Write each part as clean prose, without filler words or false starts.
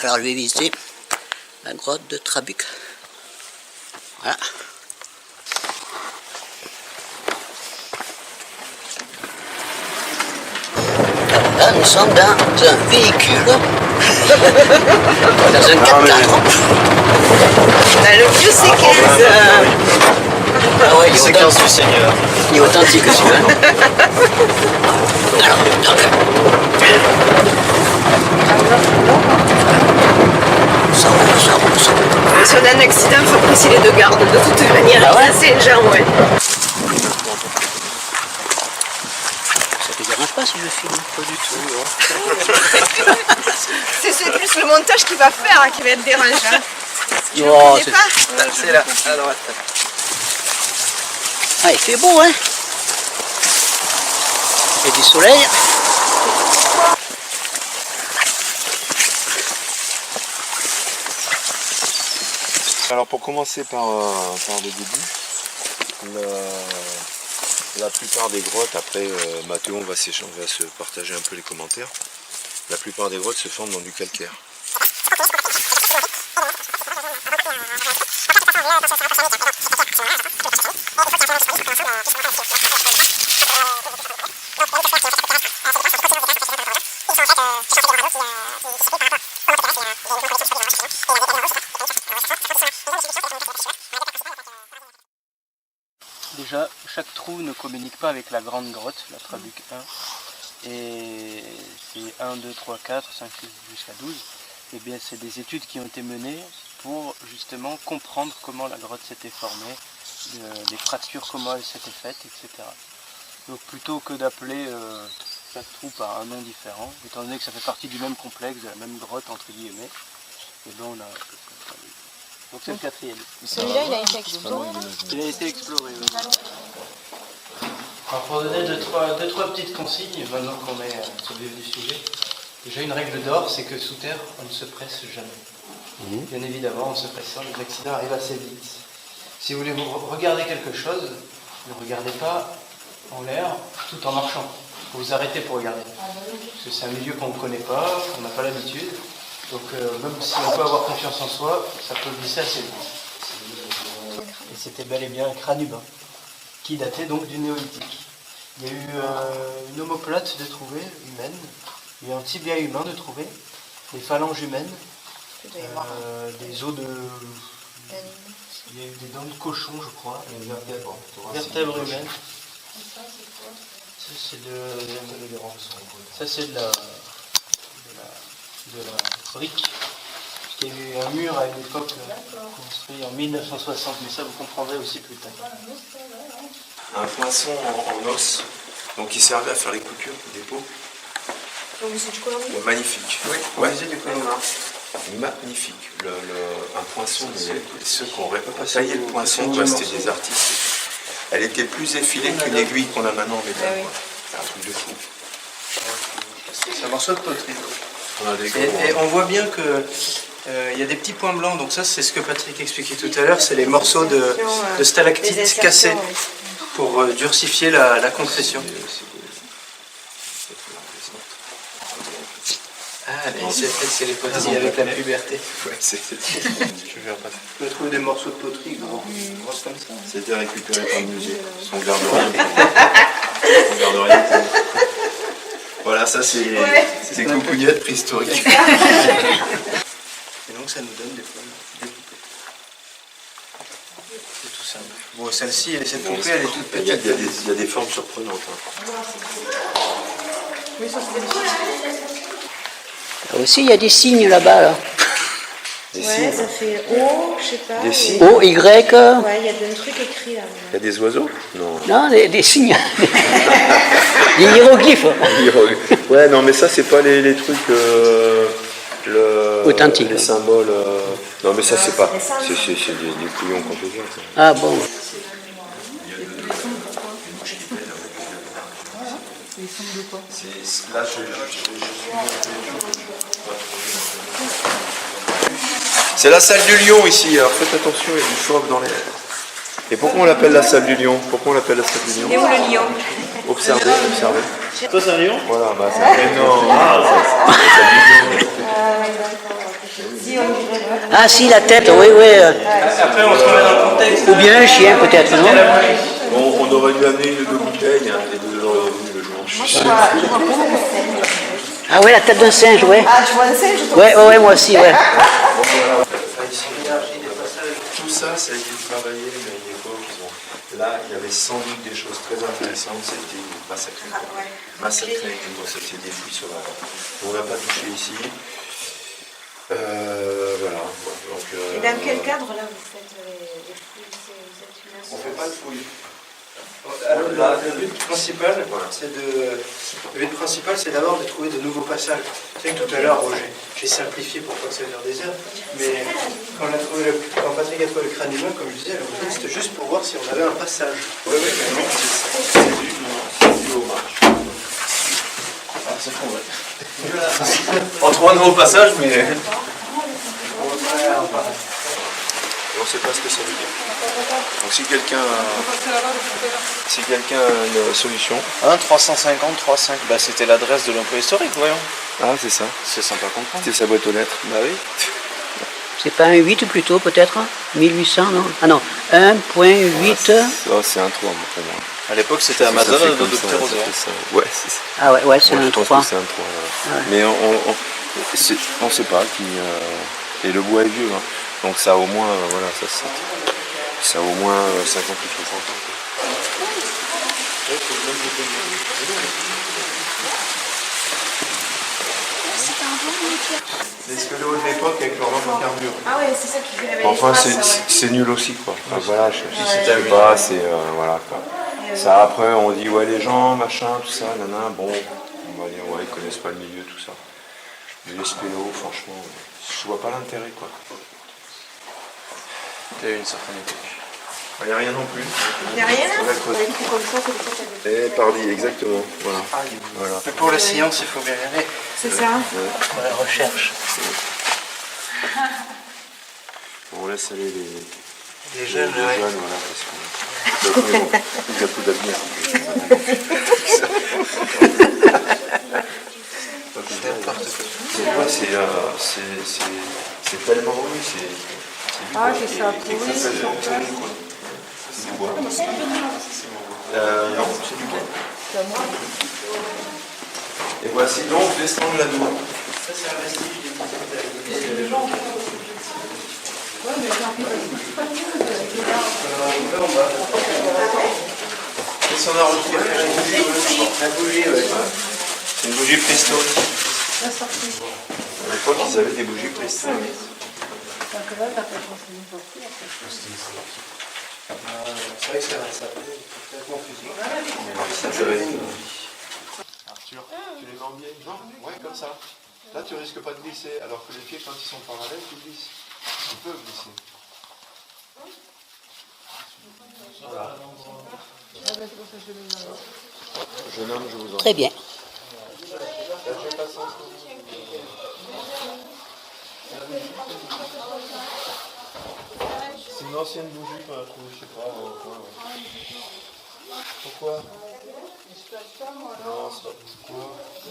Alors je vais visiter la grotte de Trabuc. Voilà. Là, nous sommes dans un véhicule, dans un 4x4. Le vieux C15. Ah ouais, il est séquence du Seigneur. Il est authentique celui-là. Alors, ça roule. Si on a un accident, il faut presser les deux gardes. De toute manière, Ah ouais, c'est le genre, ouais. Ça te dérange pas si je filme? Pas du tout, non. C'est plus le montage qui va faire qui va être dérangeant. Tu ne Oh, connais c'est- pas? C'est là, à droite. Ah, il fait beau, hein? Il y a du soleil. Alors pour commencer par le début, la plupart des grottes, après Mathéo on va se partager un peu les commentaires, la plupart des grottes se forment dans du calcaire. Déjà, chaque trou ne communique pas avec la grande grotte, la Trabuc 1. Et c'est 1, 2, 3, 4, 5, 6 jusqu'à 12. Et bien c'est des études qui ont été menées pour justement comprendre comment la grotte s'était formée, les fractures, comment elles s'étaient faites, etc. Donc plutôt que d'appeler chaque trou par un nom différent, étant donné que ça fait partie du même complexe, de la même grotte entre guillemets, et ben on a... Donc c'est le quatrième. Celui-là, il a été exploré. Il a été exploré, oui. Alors pour donner deux, trois petites consignes, maintenant qu'on est sur le vif du sujet, déjà une règle d'or, c'est que sous terre, on ne se presse jamais. Bien évidemment, en se pressant, les accidents arrivent assez vite. Si vous voulez regarder quelque chose, ne regardez pas en l'air tout en marchant. Il faut vous arrêter pour regarder. Parce que c'est un milieu qu'on ne connaît pas, qu'on n'a pas l'habitude. Donc même si on peut avoir confiance en soi, ça peut glisser assez vite. Et c'était bel et bien un crâne humain, qui datait donc du néolithique. Il y a eu une omoplate de trouver, humaine, il y a eu un tibia humain de trouver, des phalanges humaines, des os de... Il y a eu des dents de cochon, je crois, et des vertèbres humaines. Ça c'est de la brique. Il y a eu un mur à une époque construit en 1960, mais ça vous comprendrez aussi plus tard. Un poinçon en os, donc il servait à faire les coutures des peaux. Au musée du Colombier. Magnifique. Oui, au Ouais. musée du Colombier. Magnifique. Un poinçon, ceux qui ont taillé le poinçon, c'était des artistes. Elle était plus effilée qu'une aiguille qu'on a maintenant en métal. Ah oui. C'est un truc de fou. C'est un morceau de poterie. On a des gros, Et on voit bien que il y a des petits points blancs, donc ça c'est ce que Patrick expliquait tout à l'heure, c'est les morceaux de stalactites cassés pour durcifier la concrétion. Ah, c'est les poteries avec la puberté. Ouais, je vais repasser. On peut trouver des morceaux de poterie grosses comme ça. C'était récupéré par le musée. On garde rien. On garde rien. Voilà, ça c'est des coucougnettes préhistoriques. Et donc ça nous donne des formes découpées. C'est tout simple. Bon, celle-ci, cette poupée, elle est toute Il y a petite. des formes surprenantes. Là aussi, il y a des signes là-bas. Là. Des Ouais, signes. ça fait O, je sais pas. Des et- signes. O, Y. Ouais, il y a des trucs écrits là. Il y a des oiseaux? Non. Non, des signes. Des hiéroglyphes. Ouais, non, mais ça, c'est pas les trucs. Authentiques. Les symboles. Non, mais ça, c'est pas. C'est des couillons complètement. ça. Ah bon. Là, c'est la salle du lion ici, alors faites attention, il y a du chauve dans les... Et pourquoi on l'appelle la salle du lion? Pourquoi on l'appelle la salle du lion? Et où le lion? Observez, observez. Toi c'est un lion? Voilà, bah c'est... Mais non, c'est la salle du lion. Ah si, la tête, oui, oui. Après, on se remet dans le contexte. Ou bien un chien peut-être, non? Bon, on aurait dû amener une ou deux bouteilles, hein, et vous auriez venu le jour. Je suis sûr. Ah oui, la tête d'un singe, ouais. Ah, tu vois un singe? Ouais, moi aussi, ouais. Tout ça, ça a été travaillé à une époque. Là, il y avait sans doute des choses très intéressantes, c'était massacré. Massacré, c'était des fouilles sauvages. On n'a pas touché ici. Voilà. Donc, Et dans quel cadre là vous faites les fouilles? Vous êtes une on ne fait pas de fouilles. Alors, le but principal, c'est d'abord de trouver de nouveaux passages. Tu sais que tout à l'heure, j'ai simplifié pour pas que ça dure des heures, mais quand Patrick a trouvé le crâne humain, comme je disais, c'était juste pour voir si on avait un passage. Oui, mais non, c'est dû aux marches. Ah, c'est trop vrai. On trouve un nouveau passage, mais... On ne sait pas ce que ça veut dire. Donc si quelqu'un a une solution... 1 350 35, bah c'était l'adresse de l'emploi historique, voyons. Ah, c'est ça. C'est sympa à comprendre. C'était sa boîte aux lettres. Bah oui. C'est pas un 8 plutôt, peut-être? 1800, non? Ah non, 1.8. Ça, c'est un 3 pour moi. À l'époque c'était Amazon Ça fait de comme Dr. ça, Rosa. ça fait ça. Ouais, c'est ça. Ah ouais, c'est Moi, un je pense 3. que c'est un 3. Ouais. Mais on ne sait pas qui... Et le bois est vieux, hein. Donc ça a au moins, voilà, ça a au moins 50 ou 60 ans. Les squelettes de l'époque avec leur lampe à carbure. Ah ouais, c'est ça qui fait la Enfin, c'est nul aussi, quoi. Enfin, voilà, je sais pas, c'est... voilà, quoi. Ça, après, on dit, ouais, les gens, machin, tout ça, nana, bon, on va dire, ouais, ils connaissent pas le milieu, tout ça. Mais les spélos, franchement, je vois pas l'intérêt, quoi. Il y a eu une certaine époque. Il n'y a rien non plus. Il n'y a rien là? On a creusé. Comme ça, c'est le fait Et pardi, exactement. Voilà. Voilà. Mais pour la science, il faut bien y aller. C'est ça. Pour la recherche. On laisse aller Les jeunes, les ouais. jeunes, voilà, parce que il y a plus d'avenir. C'est tellement oui, c'est Ah, j'ai ça pourri. c'est du bois. Non, c'est du bois. Et voici donc l'estrange ladour. Ça, c'est un vestige des Qu'est-ce qu'on a retrouvé? La bougie, ouais. C'est une bougie préhistorique. À l'époque, ils avaient des bougies préhistoriques. C'est vrai que ça fait confusion. Ça va être... Arthur, tu les mets en biais? Non, ouais, comme ça. Là, tu risques pas de glisser, alors que les pieds, quand ils sont parallèles, tu glisses. Tu peux glisser. Voilà. Jeune homme, je vous en prie. Très bien. C'est une ancienne bougie qu'on a trouvée, je sais pas, dans le coin. Pourquoi? Non, c'est pas pourquoi. Je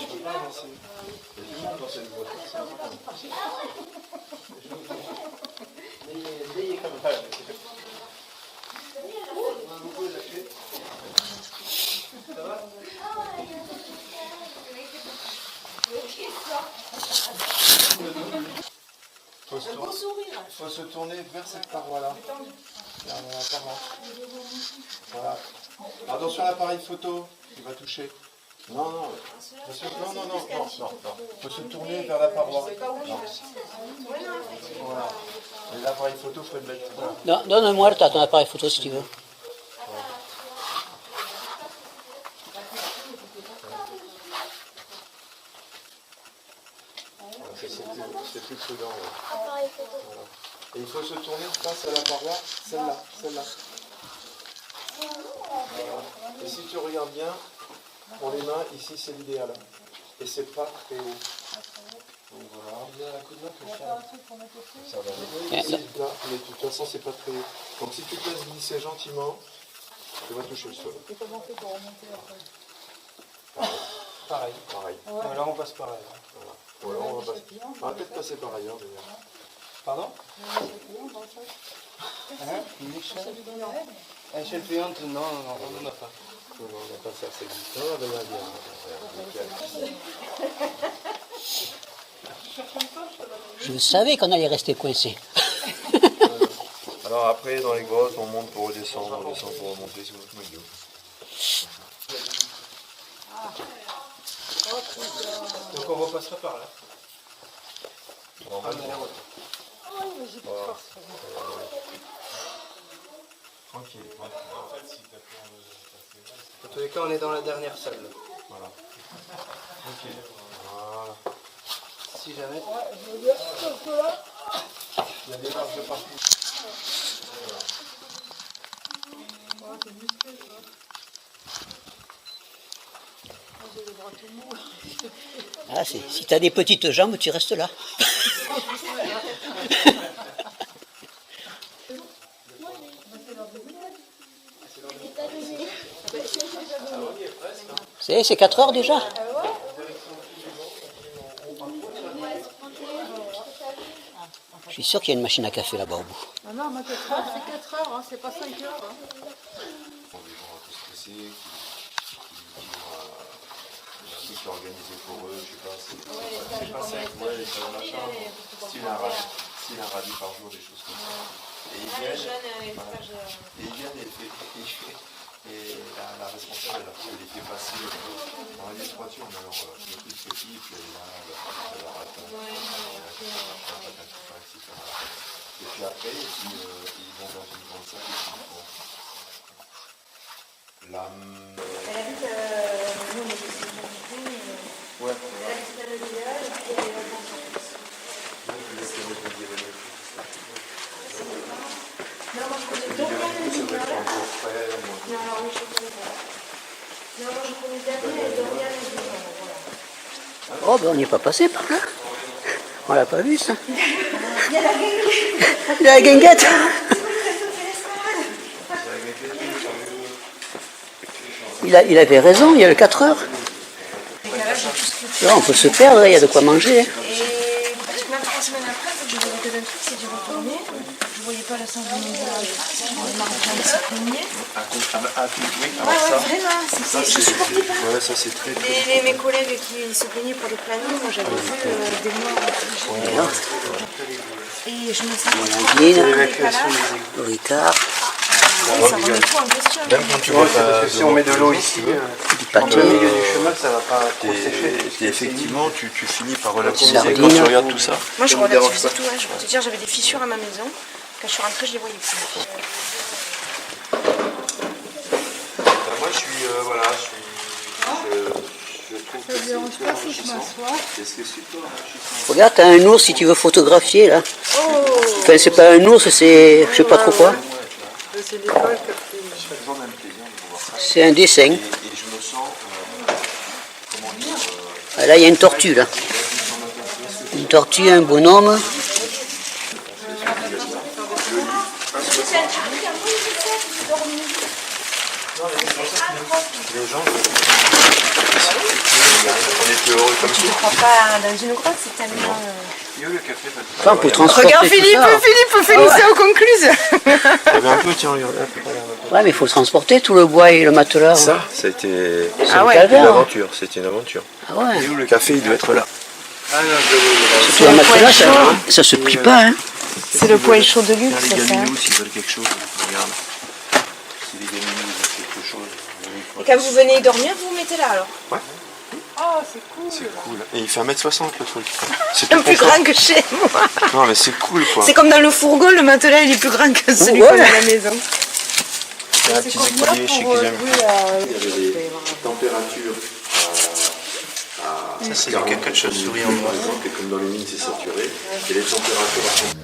peux pas avancer. Il y a du monde dans cette voiture. Il faut se tourner vers cette paroi-là. Vers la paroi. Voilà. Attention à l'appareil photo, il va toucher. Non, non. Non. Il faut se tourner vers la paroi. Non. Voilà. Et l'appareil photo, il faut le mettre. Voilà. Donne-moi ton appareil photo si tu veux. C'est plus prudent. Ouais. Voilà. Et il faut se tourner face à la paroi, celle-là. Voilà. Et si tu regardes bien, pour les mains, ici c'est l'idéal. Et c'est pas très haut. Donc voilà. Ça va. Ici, là, mais de toute façon, c'est pas très haut. Donc si tu te laisses glisser gentiment, tu vas toucher le sol. Et comment on fait pour remonter après? Pareil. Pareil. Alors on passe par là. Voilà. Ou alors on va peut-être passer par ailleurs d'ailleurs. Pardon Une échelle Échelle payante, non, on n'en a pas. Non, on va pas faire ça existe. Non, ben, Je savais qu'on allait rester coincé. Alors après, dans les grottes, on monte pour redescendre, on descend pour remonter, c'est votre idiot. Donc on repassera par là. Tranquille. Dans tous les cas, on est dans la dernière salle. Voilà. Si jamais. Il y a des marques de partout. Ah, si tu as des petites jambes, tu restes là. C'est 4 heures déjà. Je suis sûr qu'il y a une machine à café là-bas au bout. Ah non, mais 4 heures, c'est 4 heures, hein, c'est pas 5 heures. Hein. Des gens un peu stressés, qui organisé pour eux, je sais pas, c'est pas 5 mois, les machin, style un radis par jour, des choses comme ça. Et ils viennent et la responsable, elle les fait passer dans l'administration, mais alors le plus petit, puis là, leur attend, etc. Et puis après, ils vont dans une grande salle et puis ils font la... Elle habite, nous, on est ici, Ouais. elle habite à l'idéal, et puis elle est là dans son fils. Non, moi je connais Dorian l'idéal. Non, alors oui, je connais pas. Non, moi je connais Damien et Dorian l'idéal. Voilà. Oh, ben on n'y est pas passé par là. On l'a pas vu ça. Il y a la guinguette. Il y a la guinguette. Il avait raison, il y a le 4 heures. Là, on peut se perdre, il y a de quoi manger. Et parce que même 3 semaines après, quand je voyais que d'un truc, c'est d'y retourner. Je voyais pas la sens de mon village. J'en ai marre de se plaigner. Oui, Ouais, vraiment, je supportais pas. Ouais, ça c'est très Mes collègues qui se plaignaient pour des plannings, moi j'avais vu des morts. Et je me sentais Le Ricard, ça remet tout en question. Même quand tu vois Parce que si on met de l'eau ici, du dans pâté. le milieu du chemin, ça va pas trop sécher. et effectivement, tu finis par relativiser Sardines. quand tu regardes tout ça. Moi je relativisais tout, je peux te dire, j'avais des fissures à ma maison. Quand je suis rentrée, je les voyais plus. Moi, je suis, voilà, je trouve que c'est super enrichissant. Et ce qui est super enrichissant. Regarde, t'as un ours si tu veux photographier là. Enfin, c'est pas un ours, c'est je sais pas trop quoi. J'ai vraiment un plaisir de voir ça. C'est un dessin. Et je me sens, comment dire, Ah, là, il y a une tortue là. Une tortue, un bonhomme. les gens, on était heureux comme Je ça. ne crois pas dans une grotte, c'est tellement. Il y a eu le café, Enfin, pour transporter Regarde tout Philippe, ça. Philippe, fais-nous ça au concluse. il y avait un peu, tiens, regarde. Ouais, mais il faut transporter tout le bois et le matelas. Ça a été C'est un ouais. une calvaire. aventure, c'était une aventure. Ah ouais. Et où le café, il doit être là. Surtout le matelas, ça se plie pas. Hein. C'est le poêle chaud de luxe, Les c'est ça. gaminous, s'ils veulent quelque chose, regarde. Si les gaminous veulent quelque chose, Et quand vous venez y dormir, vous vous mettez là alors. Ouais. Oh, c'est cool. C'est cool. Et il fait 1m60 le truc. C'est Un tout plus confort. grand que chez moi. Non mais c'est cool quoi. C'est comme dans le fourgon, le matelas il est plus grand que celui Ouais. qu'on a à la maison. Il y a un petit équilibre chez Guillaume. Il y avait des températures à Ça, c'est du caca de chauve-souris en par noir. exemple, et comme dans les mines c'est saturé. Et les températures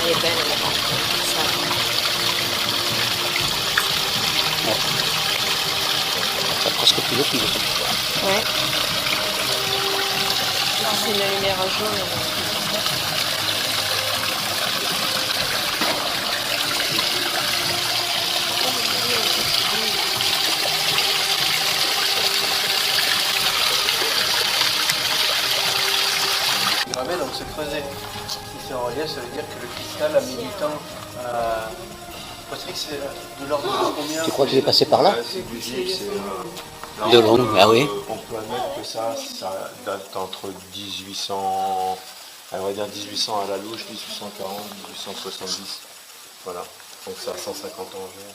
Elle est belle, elle est Ça a presque plus le fil. ouais. C'est une lumière jaune. Gravé, donc se creuser. Si c'est en relief, ça veut dire que le cristal a mis du temps à... Patrick, c'est de l'ordre de combien? Tu crois que je vais passer par là? C'est du gypse, De long, ah oui. On peut admettre que ça date entre 1800, on va dire 1800 à la louche, 1840, 1870. Voilà. Donc ça a 150 ans environ,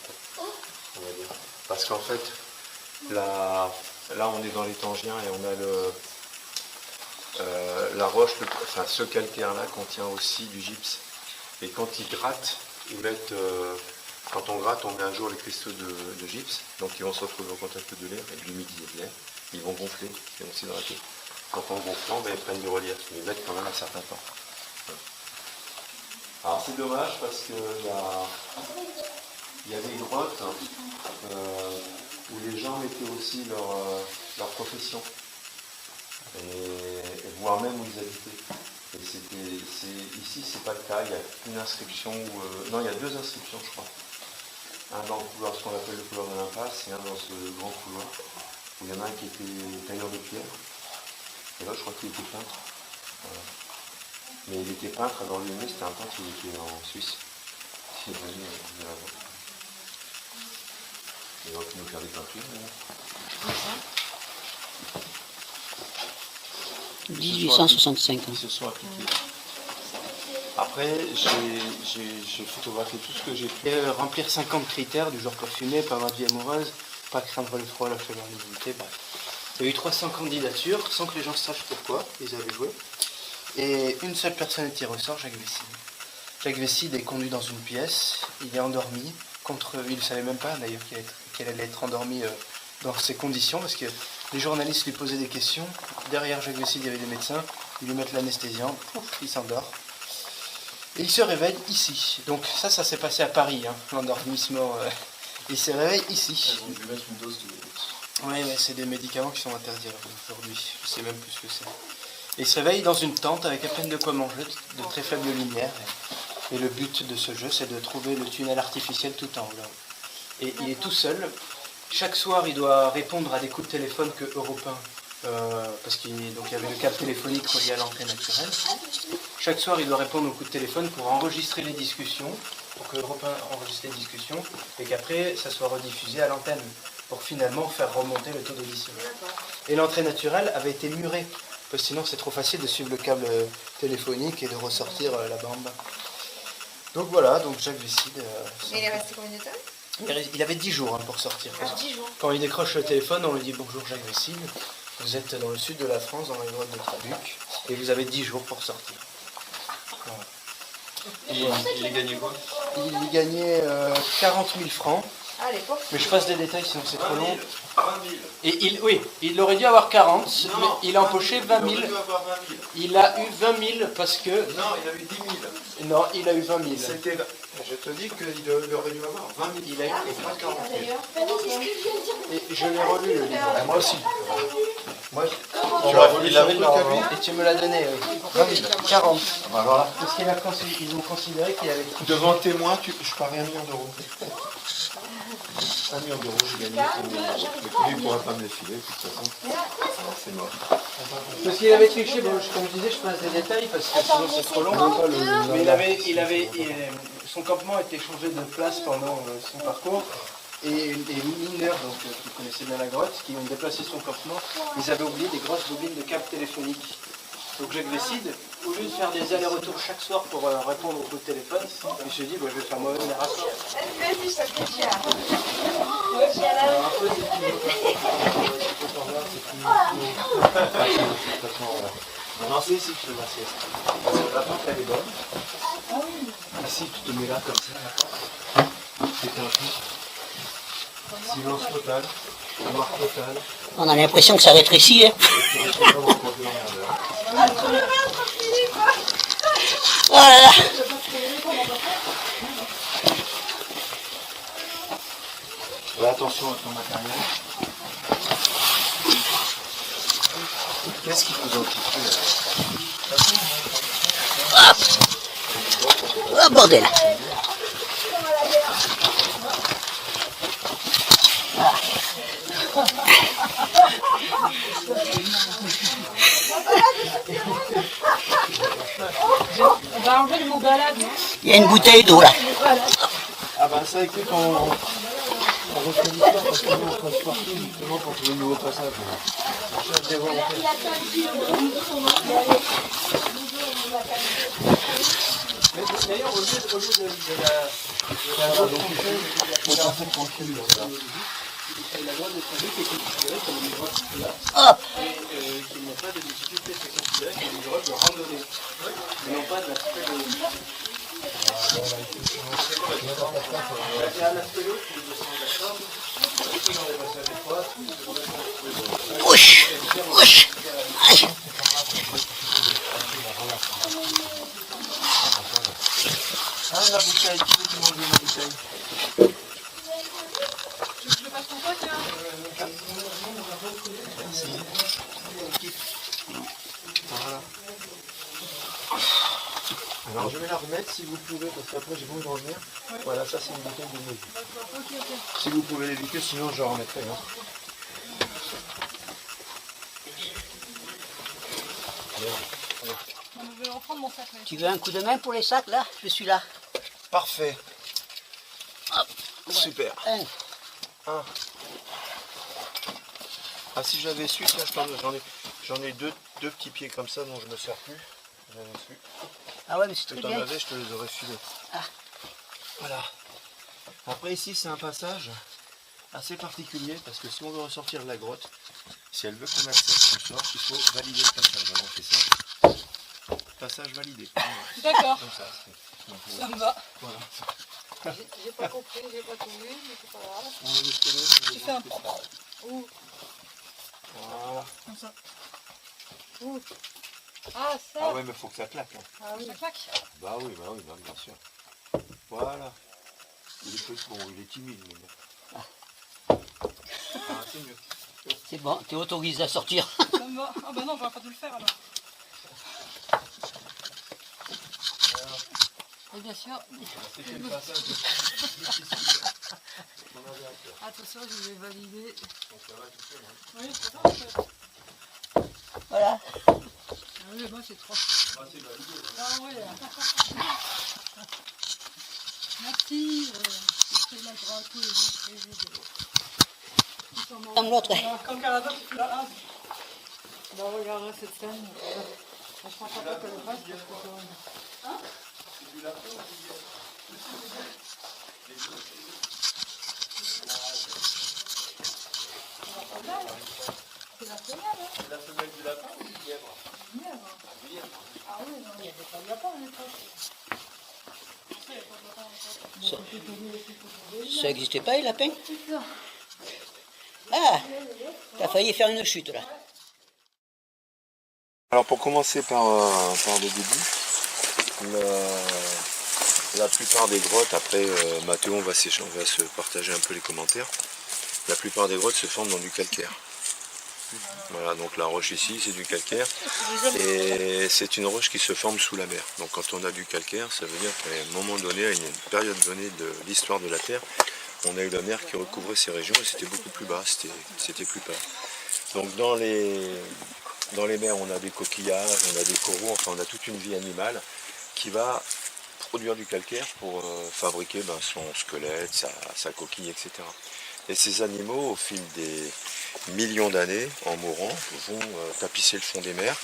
on va dire. Parce qu'en fait, là on est dans les Tangiens et on a la roche, enfin ce calcaire-là contient aussi du gypse. Et quand ils grattent, ils mettent... quand on gratte, on met un jour les cristaux de gypse, donc ils vont se retrouver au contact de l'air et de l'humidité de l'air. Ils vont gonfler, ils vont s'hydrater. Donc en gonflant, ils prennent du relief, mais ils mettent quand même un certain temps. Voilà. Alors c'est dommage parce qu'il y a des grottes où les gens mettaient aussi leur profession, et voire même où ils habitaient. Et ici, c'est pas le cas, il y a une inscription, non, il y a deux inscriptions, je crois. Un dans le couloir, ce qu'on appelle le couloir de l'impasse, et un dans ce grand couloir, où il y en a un qui était tailleur de pierre, et l'autre, je crois qu'il était peintre. Voilà. Mais il était peintre, alors lui, c'était un peintre qui était en Suisse. Il est venu de là-bas. Il aurait pu nous faire des peintures. 1865. Ils se sont appliqués. Après, j'ai photographié tout ce que j'ai pu. Remplir 50 critères du genre pas fumer, pas avoir de vie amoureuse, pas craindre le froid, la chaleur, l'humidité, bref. Il y a eu 300 candidatures sans que les gens sachent pourquoi ils avaient joué. Et une seule personne est tirée au sort, Jacques Vesside. Jacques Vesside est conduit dans une pièce, il est endormi, il ne savait même pas d'ailleurs qu'il allait être endormi dans ces conditions, parce que les journalistes lui posaient des questions. Derrière Jacques Vesside, il y avait des médecins, ils lui mettent l'anesthésiant, pouf, il s'endort. Et il se réveille ici. Donc ça s'est passé à Paris, hein, l'endormissement. Il se réveille ici. Ils ont dû mettre une dose de... Oui, c'est des médicaments qui sont interdits aujourd'hui. Je sais même plus ce que c'est. Et il se réveille dans une tente avec à peine de quoi manger, de très faible lumière. Et le but de ce jeu, c'est de trouver le tunnel artificiel tout en haut. Là. Et il est tout seul. Chaque soir, il doit répondre à des coups de téléphone que Europe 1, parce qu'il y avait le câble téléphonique relié à l'antenne naturelle. Chaque soir, il doit répondre aux coups de téléphone pour enregistrer les discussions, pour que Europe 1 enregistre les discussions, et qu'après, ça soit rediffusé à l'antenne, pour finalement faire remonter le taux d'audition. Et l'entrée naturelle avait été murée, parce que sinon c'est trop facile de suivre le câble téléphonique et de ressortir la bande. Donc voilà, donc Jacques Vesside... Mais il est resté combien de temps? Il avait 10 jours pour sortir. Ah, 10 jours. Quand il décroche le téléphone, on lui dit « Bonjour Jacques Vesside, vous êtes dans le sud de la France, dans les grottes de Trabuc, et vous avez 10 jours pour sortir. » Voilà. Il a gagné quoi? Il gagnait 40 000 francs. Ah, à l'époque. Mais je passe des détails sinon c'est trop long. 20 000. Et il aurait dû avoir 40, Non, mais il a empoché 20 000. Il aurait dû avoir 20 000. Il a eu 20 000 parce que... Non, il a eu 10 000. Non, il a eu 20 000. C'était... Je te dis qu'il aurait dû avoir 20 000. Il a eu pas 40 000. Et je l'ai relu le livre. Moi aussi. Moi, Il avait et tu me l'as donné, oui. 20 000. 40. Voilà. Parce qu'ils ont considéré qu'il avait... Devant témoin, je parie 1 million d'euros. 1 million d'euros, j'ai gagné 1 million d'euros. Mais lui, il ne pourra pas me les filer, de toute façon. C'est mort. Parce qu'il avait triché, bon, comme je disais, je passe des détails parce que sinon c'est trop long. Mais son campement a été changé de place pendant son parcours. Et les mineurs, donc, qui connaissaient bien la grotte, qui ont déplacé son campement, ils avaient oublié des grosses bobines de câbles téléphoniques. Donc Jacques Vesside, au lieu de faire des allers-retours chaque soir pour répondre au coup de téléphone, il se dit, je vais faire moi-même les rapports. Vas-y, ça fait cher. Non, c'est ici que je fais ma sieste. La porte, elle est bonne. ici, tu te mets là comme ça. C'est un coup. Silence total. Noir total. On a l'impression que ça rétrécit. Hein. Voilà. Fais attention à ton matériel. Qu'est-ce qu'il faut identifier là? Oh bordel. Il y a une bouteille d'eau là. Ah ben ça écoute, on refait l'histoire parce que nous on passe partout justement pour trouver le nouveau passage. On cherche des volontaires. Mais d'ailleurs au lieu de la faut passer tranquille là. La loi de trafic est considérée comme une droite là et qu'il n'y a pas de difficulté, c'est considéré comme une droite de randonnée. Mais non pas de la Ouch, ouch. Aïe. Ah la bouteille, qui veut manger ma bouteille? Tu veux que je le passe ton pote, là? Voilà. Alors je vais la remettre si vous pouvez, parce qu'après j'ai besoin de revenir. Ouais. Voilà, ça c'est une bouteille de musique. Si vous pouvez l'éviter, sinon je la remettrai. Hein. Je vais reprendre mon sac. Tu veux un coup de main pour les sacs là? Je suis là. Parfait. Hop. Super. Un. Ah si j'avais su, tiens, j'en ai deux petits pieds comme ça dont je me sers plus. J'avais su. Ah ouais, mais c'est Si très t'en bien. avais, je te les aurais filés. Ah. Voilà. Après ici c'est un passage assez particulier parce que si on veut ressortir de la grotte, si elle veut qu'on accepte qu'on sorte, il faut valider le passage. Alors on fait ça. Passage validé. D'accord, Comme ça. ça me va. Voilà. J'ai pas compris, j'ai pas tout vu, mais c'est pas grave. Tu fais un... Ouh, Voilà. comme ça. Ouh. Ah, ça. Ah ouais, mais faut que ça claque. Hein. Ah oui. Ça claque. Bah oui, bien sûr. Voilà. Il est petit, bon, il est timide, mais bon. Ah, c'est mieux. C'est bon, t'es autorisé à sortir. Ça me va. Ah bah non, j'aurais pas dû le faire alors. Et bien sûr. C'était le passage de... Attention, je vais valider. Oui, c'est ça. Voilà. Ah oui, moi c'est trop. Ah, c'est validé. Ah oui. Merci. C'est la droite. Comme l'autre. Comme Canada, tu fais la hâte. Bah regardez cette scène. Je pense pas que le reste parce que... Hein? C'est la femelle, hein? C'est la femelle du lapin ou du lièvre? Lièvre. Ah oui, non, il n'y avait pas de lapin à l'époque. Ça n'existait pas les lapins? Ah, t'as failli faire une chute là. Alors pour commencer par le début, la plupart des grottes, après Mathéo on va se partager un peu les commentaires, la plupart des grottes se forment dans du calcaire. Voilà, donc la roche ici c'est du calcaire et c'est une roche qui se forme sous la mer. Donc quand on a du calcaire, ça veut dire qu'à un moment donné, à une période donnée de l'histoire de la Terre, on a eu la mer qui recouvrait ces régions et c'était beaucoup plus bas, c'était plus plat. Donc dans les mers, on a des coquillages, on a des coraux, enfin on a toute une vie animale qui va produire du calcaire pour fabriquer son squelette, sa coquille, etc. Et ces animaux, au fil des millions d'années, en mourant, vont tapisser le fond des mers,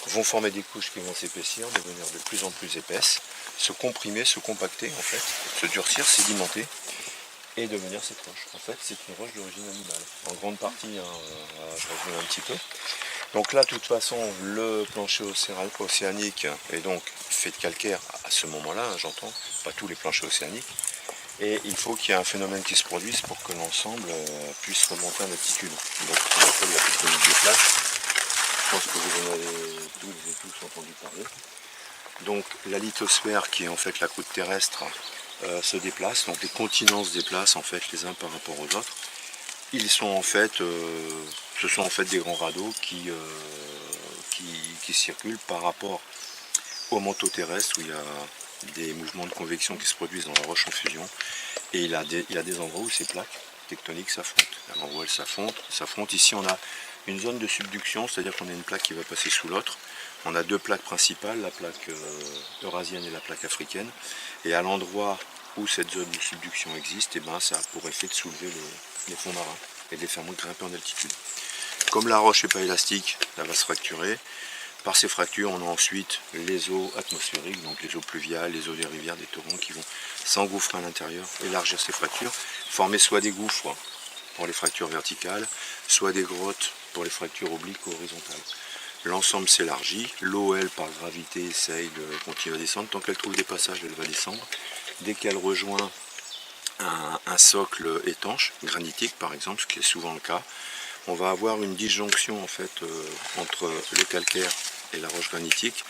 vont former des couches qui vont s'épaissir, devenir de plus en plus épaisses, se comprimer, se compacter en fait, se durcir, sédimenter et devenir cette roche. En fait, c'est une roche d'origine animale. En grande partie, je résume un petit peu. Donc là, de toute façon, le plancher océanique est donc fait de calcaire à ce moment-là, hein, j'entends, pas tous les planchers océaniques. Et il faut qu'il y ait un phénomène qui se produise pour que l'ensemble puisse remonter en altitude. Donc on appelle la tectonique des plaques. Je pense que vous en avez toutes et tous entendu parler. Donc la lithosphère, qui est en fait la croûte terrestre, se déplace. Donc les continents se déplacent en fait les uns par rapport aux autres. Ils sont en fait, ce sont en fait des grands radeaux qui circulent par rapport au manteau terrestre où il y a des mouvements de convection qui se produisent dans la roche en fusion. Et il y a des endroits où ces plaques tectoniques s'affrontent. À l'endroit où elles s'affrontent. Ici on a une zone de subduction, c'est-à-dire qu'on a une plaque qui va passer sous l'autre. On a deux plaques principales, la plaque eurasienne et la plaque africaine. Et à l'endroit où cette zone de subduction existe, et ben, ça a pour effet de soulever les fonds marins et de les faire grimper en altitude. Comme la roche n'est pas élastique, elle va se fracturer. Par ces fractures, on a ensuite les eaux atmosphériques, donc les eaux pluviales, les eaux des rivières, des torrents qui vont s'engouffrer à l'intérieur, élargir ces fractures, former soit des gouffres pour les fractures verticales, soit des grottes pour les fractures obliques ou horizontales. L'ensemble s'élargit, l'eau, elle, par gravité, essaye de continuer à descendre. Tant qu'elle trouve des passages, elle va descendre. Dès qu'elle rejoint un socle étanche, granitique par exemple, ce qui est souvent le cas, on va avoir une disjonction en fait entre le calcaire et la roche granitique.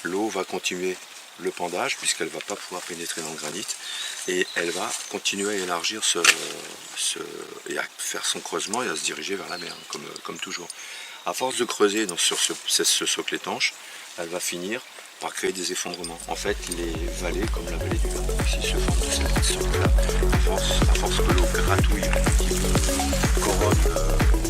L'eau va continuer le pendage puisqu'elle ne va pas pouvoir pénétrer dans le granit et elle va continuer à élargir et à faire son creusement et à se diriger vers la mer comme toujours. À force de creuser sur ce socle étanche, elle va finir par créer des effondrements. En fait, les vallées, comme la vallée du Verdon ici, se forment de cette sorte-là, à force que l'eau gratouille un petit peu, corrode